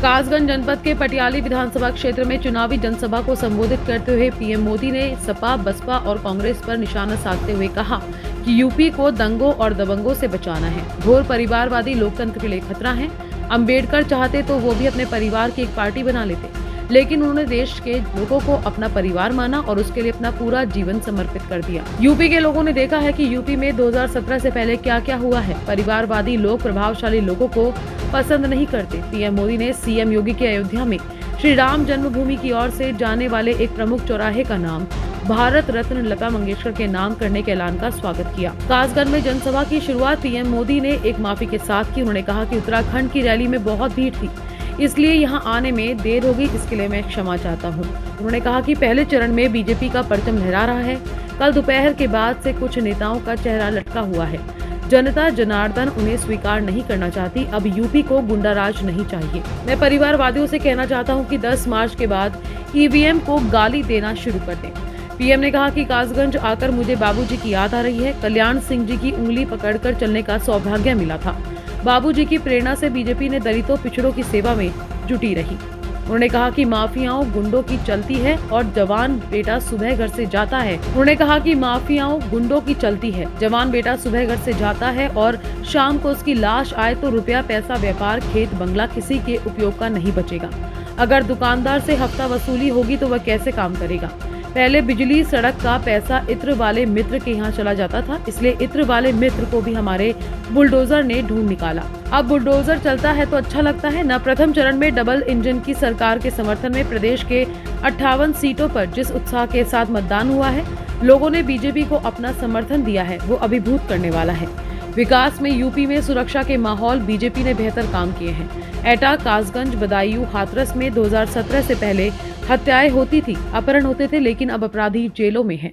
कासगंज जनपद के पटियाली विधानसभा क्षेत्र में चुनावी जनसभा को संबोधित करते हुए पीएम मोदी ने सपा, बसपा और कांग्रेस पर निशाना साधते हुए कहा कि यूपी को दंगों और दबंगों से बचाना है। घोर परिवारवादी लोकतंत्र के लिए खतरा है। अंबेडकर चाहते तो वो भी अपने परिवार की एक पार्टी बना लेते, लेकिन उन्होंने देश के लोगों को अपना परिवार माना और उसके लिए अपना पूरा जीवन समर्पित कर दिया। यूपी के लोगों ने देखा है कि यूपी में 2017 से पहले क्या क्या हुआ है। परिवारवादी लोग प्रभावशाली लोगों को पसंद नहीं करते। पीएम मोदी ने सीएम योगी के अयोध्या में श्री राम जन्मभूमि की ओर से जाने वाले एक प्रमुख चौराहे का नाम भारत रत्न लता मंगेशकर के नाम करने के ऐलान का स्वागत किया। कासगंज में जनसभा की शुरुआत पीएम मोदी ने एक माफी के साथ की। उन्होंने कहा कि उत्तराखंड की रैली में बहुत भीड़ थी, इसलिए यहां आने में देर होगी, इसके लिए मैं क्षमा चाहता हूं। उन्होंने कहा कि पहले चरण में बीजेपी का परचम लहरा रहा है। कल दोपहर के बाद से कुछ नेताओं का चेहरा लटका हुआ है। जनता जनार्दन उन्हें स्वीकार नहीं करना चाहती। अब यूपी को गुंडाराज नहीं चाहिए। मैं परिवारवादियों से कहना चाहता हूं कि 10 मार्च के बाद ईवीएम को गाली देना शुरू कर दें। पीएम ने कहा कि कासगंज आकर मुझे बाबूजी की याद आ रही है। कल्याण सिंह जी की उंगली पकड़कर चलने का सौभाग्य मिला था। बाबूजी की प्रेरणा से बीजेपी ने दलितों पिछड़ों की सेवा में जुटी रही। उन्होंने कहा कि माफियाओं गुंडों की चलती है और जवान बेटा सुबह घर से जाता है। उन्होंने कहा कि माफियाओं गुंडों की चलती है, जवान बेटा सुबह घर से जाता है और शाम को उसकी लाश आए तो रुपया पैसा व्यापार खेत बंगला किसी के उपयोग का नहीं बचेगा। अगर दुकानदार से हफ्ता वसूली होगी तो वह कैसे काम करेगा। पहले बिजली सड़क का पैसा इत्र वाले मित्र के यहाँ चला जाता था, इसलिए इत्र वाले मित्र को भी हमारे बुलडोजर ने ढूंढ निकाला। अब बुलडोजर चलता है तो अच्छा लगता है न। प्रथम चरण में डबल इंजन की सरकार के समर्थन में प्रदेश के 58 सीटों पर जिस उत्साह के साथ मतदान हुआ है, लोगों ने बीजेपी को अपना समर्थन दिया है, वो अभिभूत करने वाला है। विकास में यूपी में सुरक्षा के माहौल बीजेपी ने बेहतर काम किए हैं। एटा, कासगंज, बदायूं, हाथरस में 2017 से पहले हत्याएं होती थी, अपहरण होते थे, लेकिन अब अपराधी जेलों में हैं।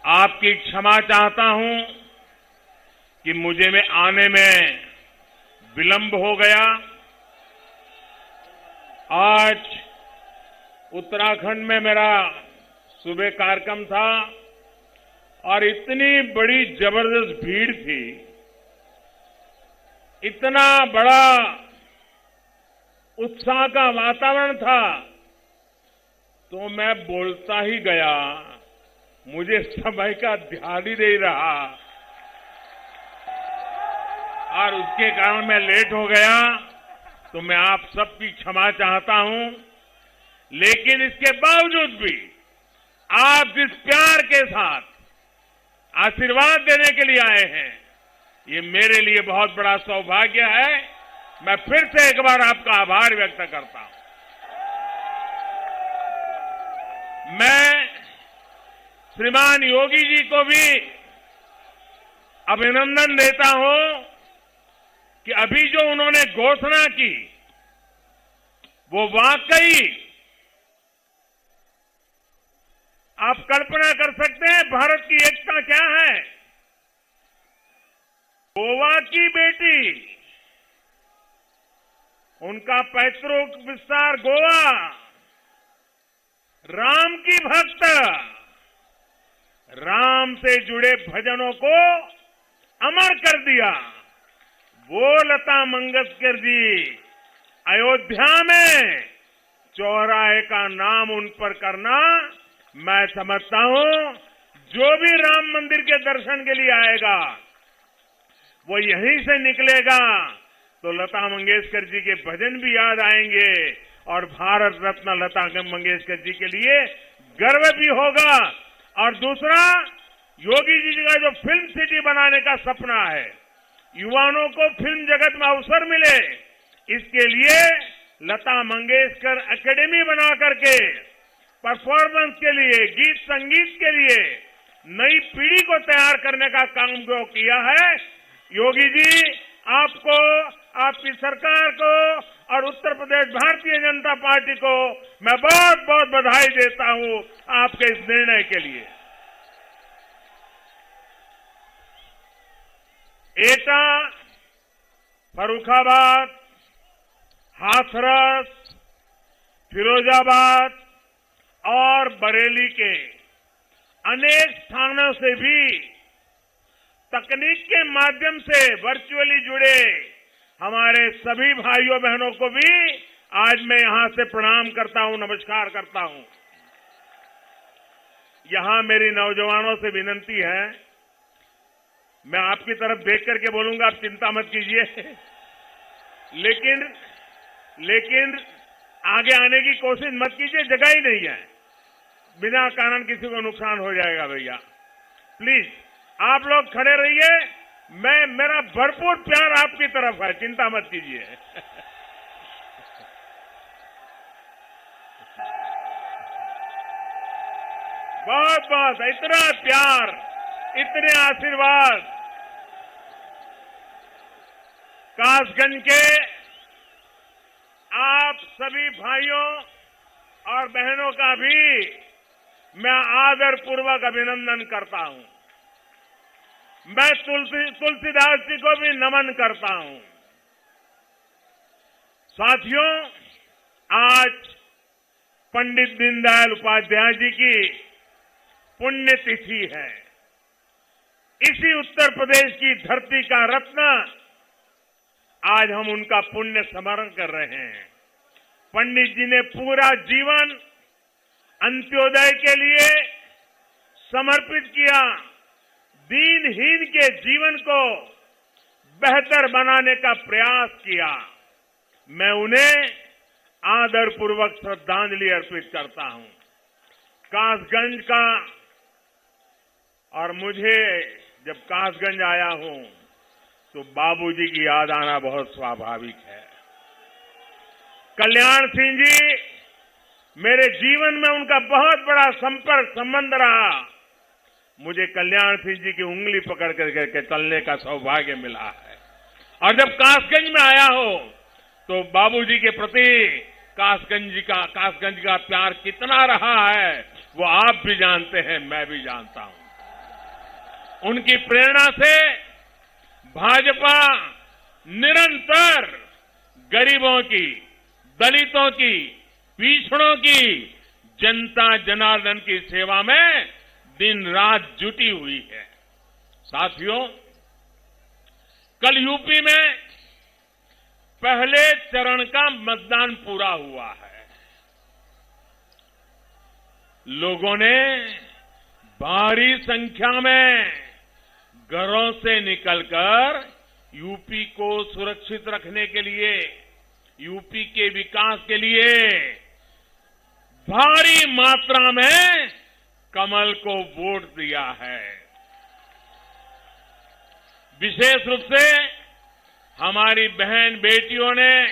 आपकी क्षमा चाहता हूं कि मुझे में आने में विलंब हो गया। आज उत्तराखंड में मेरा सुबह कार्यक्रम था और इतनी बड़ी जबरदस्त भीड़ थी, इतना बड़ा उत्साह का वातावरण था, तो मैं बोलता ही गया, मुझे समय का ध्यान ही नहीं रहा और उसके कारण मैं लेट हो गया। तो मैं आप सबकी क्षमा चाहता हूं, लेकिन इसके बावजूद भी आप जिस प्यार के साथ आशीर्वाद देने के लिए आए हैं, ये मेरे लिए बहुत बड़ा सौभाग्य है। मैं फिर से एक बार आपका आभार व्यक्त करता हूं। मैं श्रीमान योगी जी को भी अभिनंदन देता हूं कि अभी जो उन्होंने घोषणा की वो वाकई आप कल्पना कर सकते हैं भारत की एकता क्या है। गोवा की बेटी, उनका पैतृक विस्तार गोवा, राम की भक्त, राम से जुड़े भजनों को अमर कर दिया। वो लता मंगेशकर जी अयोध्या में चौराहे का नाम उन पर करना, मैं समझता हूं जो भी राम मंदिर के दर्शन के लिए आएगा वो यहीं से निकलेगा तो लता मंगेशकर जी के भजन भी याद आएंगे और भारत रत्न लता मंगेशकर जी के लिए गर्व भी होगा। और दूसरा, योगी जी का जो फिल्म सिटी बनाने का सपना है, युवाओं को फिल्म जगत में अवसर मिले, इसके लिए लता मंगेशकर एकेडमी बना करके परफॉर्मेंस के लिए, गीत संगीत के लिए नई पीढ़ी को तैयार करने का काम जो किया है, योगी जी आपको, आपकी सरकार को और उत्तर प्रदेश भारतीय जनता पार्टी को मैं बहुत बहुत बधाई देता हूं आपके इस निर्णय के लिए। एटा, फर्रुखाबाद, हाथरस, फिरोजाबाद और बरेली के अनेक स्थानों से भी तकनीक के माध्यम से वर्चुअली जुड़े हमारे सभी भाइयों बहनों को भी आज मैं यहां से प्रणाम करता हूं, नमस्कार करता हूं। यहां मेरी नौजवानों से विनती है, मैं आपकी तरफ देख करके बोलूंगा, आप चिंता मत कीजिए, लेकिन आगे आने की कोशिश मत कीजिए, जगह ही नहीं है। बिना कारण किसी को नुकसान हो जाएगा भैया। प्लीज आप लोग खड़े रहिए, मेरा भरपूर प्यार आपकी तरफ है, चिंता मत कीजिए। बहुत बहुत इतना प्यार, इतने आशीर्वाद कासगंज के आप सभी भाइयों और बहनों का भी मैं आदरपूर्वक अभिनंदन करता हूं। मैं तुलसीदास जी को भी नमन करता हूं। साथियों, आज पंडित दीनदयाल उपाध्याय जी की पुण्यतिथि है। इसी उत्तर प्रदेश की धरती का रत्न आज हम उनका पुण्य स्मरण कर रहे हैं। पंडित जी ने पूरा जीवन अंत्योदय के लिए समर्पित किया। दीनहीन के जीवन को बेहतर बनाने का प्रयास किया। मैं उन्हें आदरपूर्वक श्रद्धांजलि अर्पित करता हूं। कासगंज का, और मुझे जब कासगंज आया हूं तो बाबूजी की याद आना बहुत स्वाभाविक है। कल्याण सिंह जी, मेरे जीवन में उनका बहुत बड़ा संपर्क संबंध रहा। मुझे कल्याण सिंह जी की उंगली पकड़ करके चलने का सौभाग्य मिला है। और जब कासगंज में आया हो तो बाबूजी के प्रति कासगंज का प्यार कितना रहा है वो आप भी जानते हैं, मैं भी जानता हूं। उनकी प्रेरणा से भाजपा निरंतर गरीबों की, दलितों की, पिछड़ों की, जनता जनार्दन की सेवा में दिन रात जुटी हुई है। साथियों, कल यूपी में पहले चरण का मतदान पूरा हुआ है। लोगों ने भारी संख्या में घरों से निकलकर यूपी को सुरक्षित रखने के लिए, यूपी के विकास के लिए भारी मात्रा में कमल को वोट दिया है। विशेष रूप से हमारी बहन बेटियों ने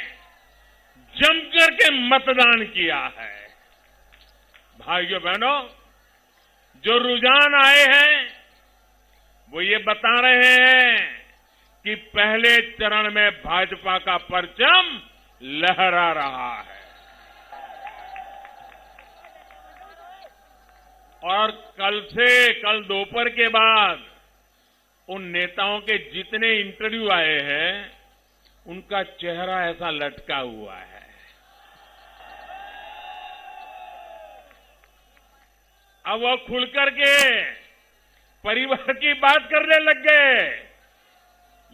जमकर के मतदान किया है। भाइयों बहनों, जो रुझान आए हैं वो ये बता रहे हैं कि पहले चरण में भाजपा का परचम लहरा रहा है। और कल दोपहर के बाद उन नेताओं के जितने इंटरव्यू आए हैं उनका चेहरा ऐसा लटका हुआ है। अब वो खुलकर के परिवार की बात करने लग गए।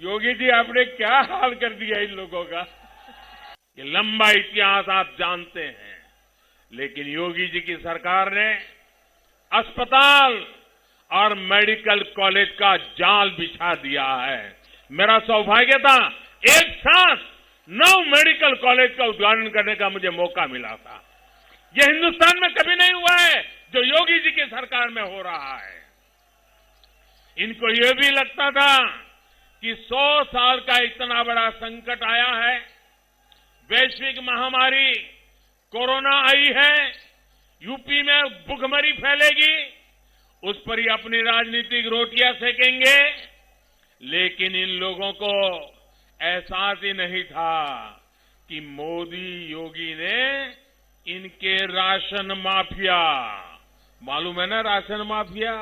योगी जी, आपने क्या हाल कर दिया इन लोगों का। ये लंबा इतिहास आप जानते हैं, लेकिन योगी जी की सरकार ने अस्पताल और मेडिकल कॉलेज का जाल बिछा दिया है। मेरा सौभाग्य था, एक साथ 9 मेडिकल कॉलेज का उद्घाटन करने का मुझे मौका मिला था। यह हिंदुस्तान में कभी नहीं हुआ है जो योगी जी की सरकार में हो रहा है। इनको यह भी लगता था कि 100 साल का इतना बड़ा संकट आया है, वैश्विक महामारी कोरोना आई है, यूपी में भुखमरी फैलेगी, उस पर ही अपनी राजनीतिक रोटियां सेकेंगे। लेकिन इन लोगों को एहसास ही नहीं था कि मोदी योगी ने इनके राशन माफिया, मालूम है ना राशन माफिया,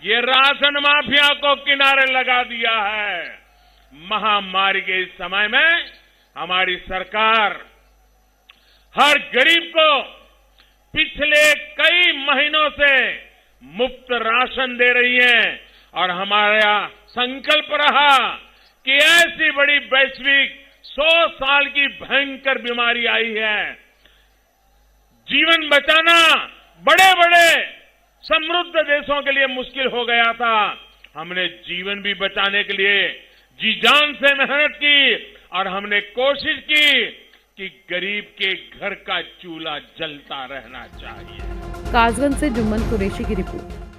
ये राशन माफिया को किनारे लगा दिया है। महामारी के इस समय में हमारी सरकार हर गरीब को पिछले कई महीनों से मुफ्त राशन दे रही है और हमारा संकल्प रहा कि ऐसी बड़ी वैश्विक 100 साल की भयंकर बीमारी आई है। जीवन बचाना बड़े बड़े समृद्ध देशों के लिए मुश्किल हो गया था। हमने जीवन भी बचाने के लिए जी जान से मेहनत की और हमने कोशिश की कि गरीब के घर का चूल्हा जलता रहना चाहिए। कासगंज से जुम्मन कुरैशी की रिपोर्ट।